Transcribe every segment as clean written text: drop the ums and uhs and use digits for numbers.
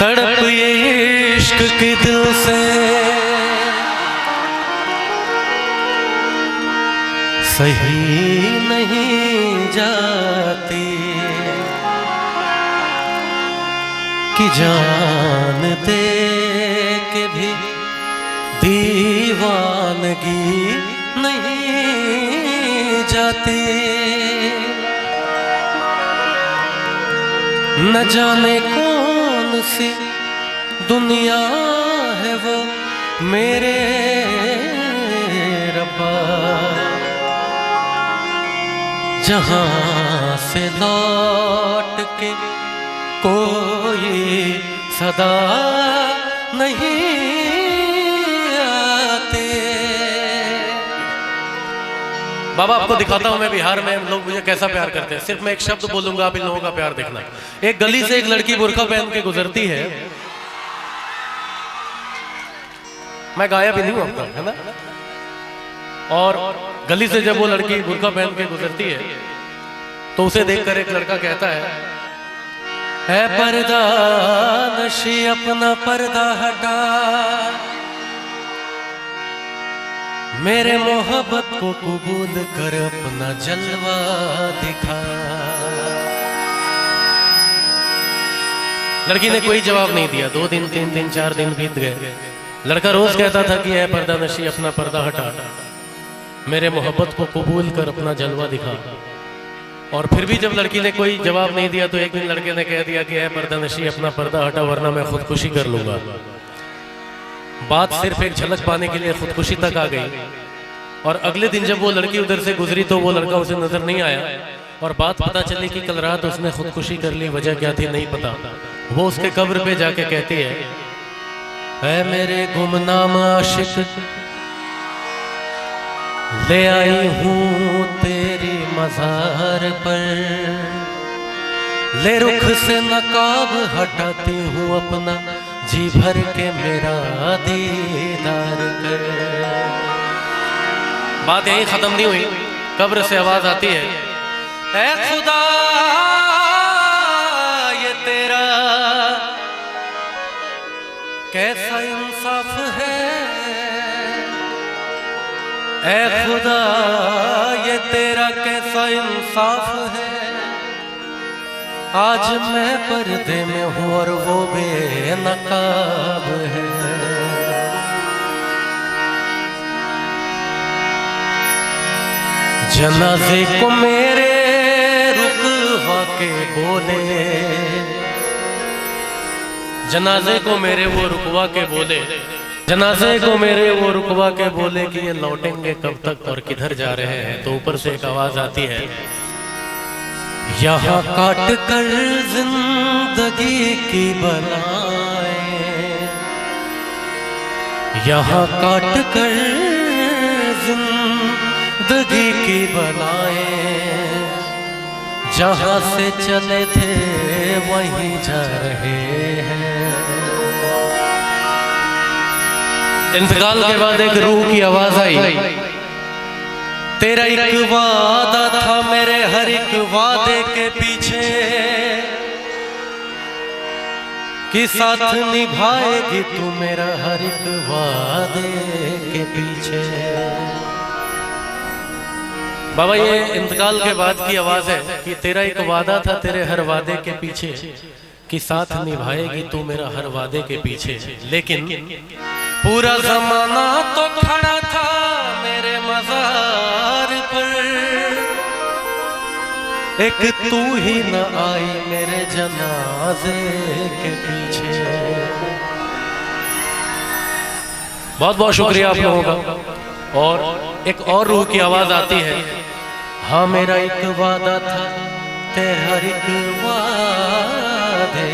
तड़प ये इश्क के दिल से सही नहीं जाती कि जान दे के भी दीवानगी नहीं जाती। न जाने कौन सी दुनिया है वो मेरे रब्बा, जहां से लौट के कोई सदा नहीं आते। बाबा आपको दिखाता हूं मैं बिहार में लोग मुझे कैसा प्यार करते हैं। सिर्फ मैं एक शब्द बोलूंगा, आप इन लोगों का प्यार देखना। एक गली से एक लड़की बुर्का पहन के गुजरती है। मैं गाया भी नहीं हूं आपका, है ना। और गली से जब वो लड़की बुर्का पहन के गुजरती है तो उसे देखकर एक लड़का कहता है पर्दा नशी अपना पर्दा हटा, मेरे मोहब्बत को कबूल कर अपना जलवा दिखा। लड़की ने कोई जवाब नहीं दिया। 2 दिन 3 दिन 4 दिन बीत गए। लड़का रोज कहता था कि है पर्दा नशी अपना पर्दा हटा, मेरे मोहब्बत को कबूल कर अपना जलवा दिखा। और फिर भी जब लड़की ने कोई जवाब नहीं दिया तो एक दिन लड़के ने कह दिया कि है पर्दा नशी अपना पर्दा हटा वरना मैं खुदकुशी कर लूंगा। बात सिर्फ एक झलक पाने के लिए खुदकुशी तक आ गई। और अगले दिन जब वो लड़की उधर से गुजरी तो वो लड़का उसे नजर नहीं आया। और बात पता चली कि कल रात उसने खुदकुशी कर ली। वजह क्या थी नहीं पता। वो उसके कब्र पे जाके कहती है मेरे गुमनाम आशिक, ले आई हूँ तेरी मज़ार पर, ले रुख से नकाब हटाती हूँ अपना, जी भर के मेरा दीदार कर। बात यही खत्म नहीं हुई। कब्र से आवाज आती है ऐ खुदा ये तेरा कैसा इंसाफ है, ऐ खुदा ये तेरा कैसा इंसाफ है। आज मैं पर्दे में हूँ और वो बेनकाब है। जनाजे को मेरे रुकवा के बोले, जनाजे को मेरे वो रुकवा के बोले, जनाजे को मेरे वो रुकवा के बोले कि ये लौटेंगे कब तक और किधर जा रहे हैं। तो ऊपर से एक आवाज आती है यहाँ काट कर जिंदगी की बनाए, यहाँ काट कर जिंदगी की बनाए, जहाँ से चले थे वहीं जा रहे हैं। इंतकाल के बाद एक रूह की आवाज आई, तेरा एक वादा था मेरे हर एक वादे के पीछे, कि साथ निभाएगी तू मेरा हर एक वादे के पीछे। बाबा ये इंतकाल के बाद की आवाज है कि तेरा एक वादा था तेरे हर वादे के पीछे, कि साथ निभाएगी तू मेरा हर वादे के पीछे। लेकिन पूरा जमाना तो खड़ा था मेरे मज़ार पर, एक तू ही न आई मेरे जनाजे के पीछे। बहुत बहुत शुक्रिया आप लोगों का। और एक और रूह की आवाज आती है, हाँ मेरा एक वादा था तेरे हर एक वादे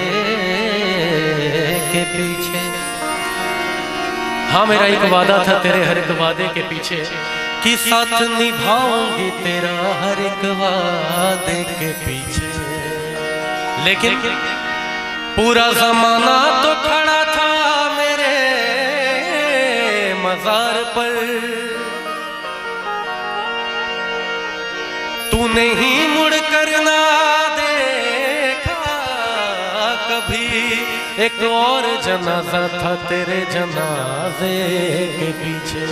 के पीछे, हाँ मेरा एक वादा था तेरे हर एक वादे के पीछे, कि साथ निभाऊंगी तेरा हर एक वादे के पीछे। लेकिन पूरा जमाना तो खड़ा था मेरे मज़ार पर, तूने ही मुड़ कर ना देखा कभी, एक और जनाजा था तेरे जनाजे के पीछे।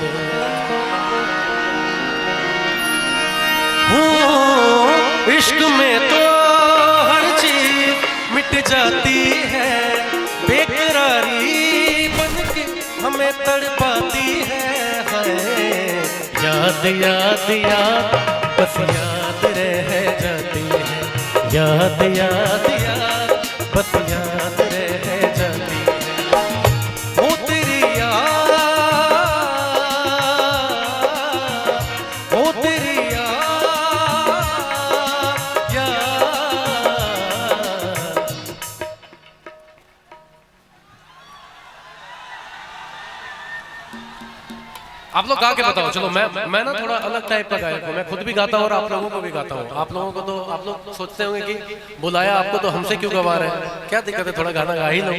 इश्क में तो हर चीज मिट जाती है, बेकरारी बनके हमें तड़पाती है। याद याद याद बस याद रह जाती है, याद याद याद बस याद रह जाती है। वो तेरी याद, वो तेरी आप लोग गा के बताओ। चलो मैं ना थोड़ा अलग टाइप का गायक हूँ, मैं खुद भी गाता हूँ और आप लोगों को भी गाता हूँ। आप लोगों को तो आप लोग सोचते होंगे कि बुलाया आपको तो हमसे क्यों गवा रहे हैं, क्या दिक्कत है, थोड़ा गाना गा ही लो।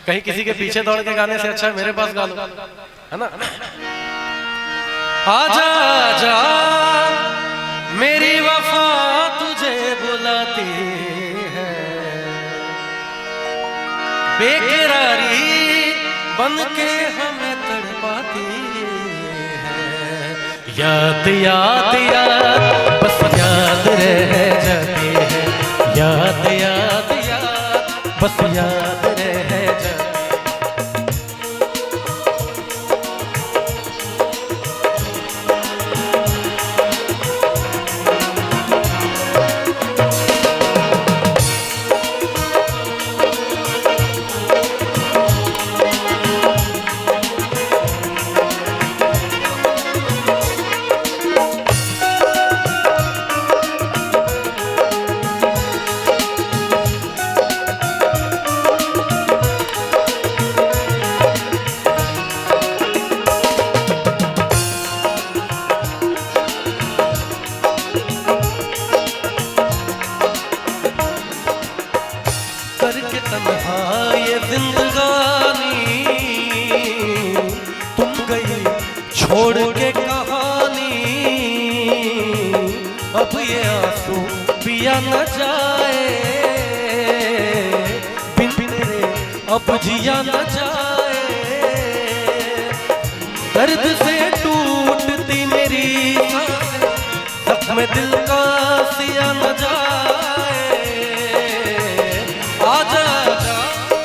कहीं किसी के पीछे दौड़ के गाने से अच्छा है मेरे पास गा लो, है ना। आजा आजा मेरी वफा तुझे बुलाती है, बेकरारी बनके हमें तड़पाती है। याद याद याद बस याद रह जाती है, याद याद याद बस याद रह जाती है। करके तन्हा ये जिंदगानी तुम गई छोड़ के कहानी, अब ये आंसू पिया न जाए, बिन तेरे अब जिया न जाए। दर्द से टूटती मेरी सांसें, जख्म दिल का सिया न जाए। आजा आजा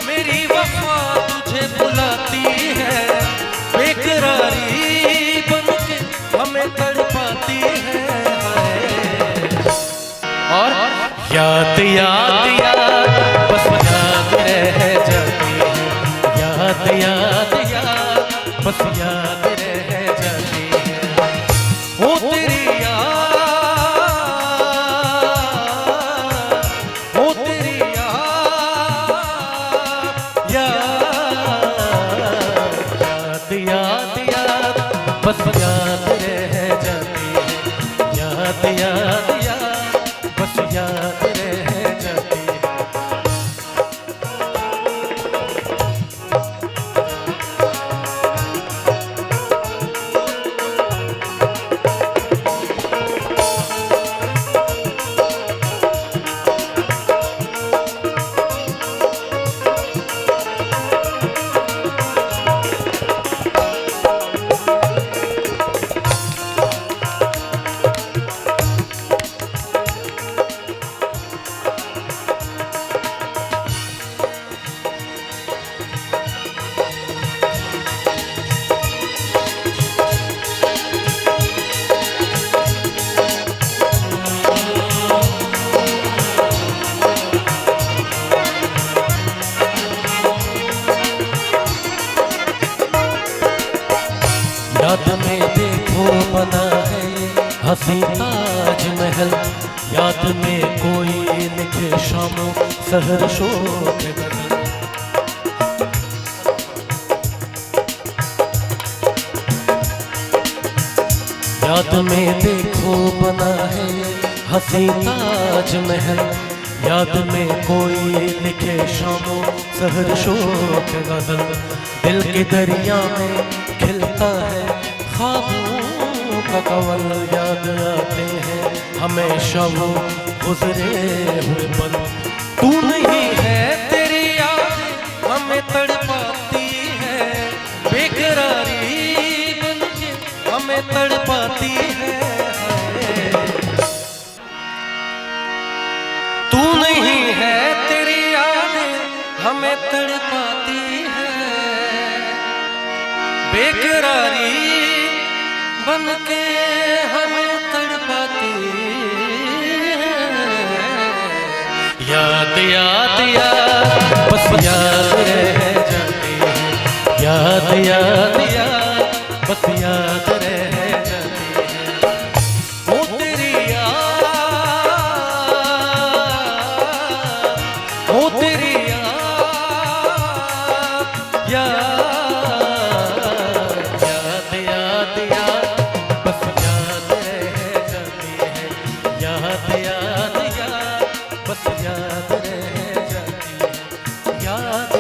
मेरी वफा तुझे बुलाती है, बेकरारी बनके हमें तड़पाती है। और याद याद याद बस याद रह जाती है, याद याद याद बस याद रह जाती है। वो तेरी याद याद बस याद रह जाती है, याद याद याद बस याद रह जाती है। याद में देखो बना है हंसी ताजमहल, याद में कोई लिखे शामों सहर शोक गजल। याद में देखो बना है हंसी ताजमहल, याद में कोई लिखे शामों सहर शोक गजल। दिल के दरिया में खिलता है ख्वाबों का कवल, याद आते हैं हमेशा वो गुजरे हुए पल। तू नहीं है तेरी याद हमें तड़पाती है, बेकरारी बनके हमें तड़पाती है। याद याद याद बस याद रह जाती है, याद याद याद बस याद रह जाती है। वो तेरी याद, वो तेरी याद, याद याद याद याद बस याद रह जाती है, याद याद याद बस याद रह जाती है, याद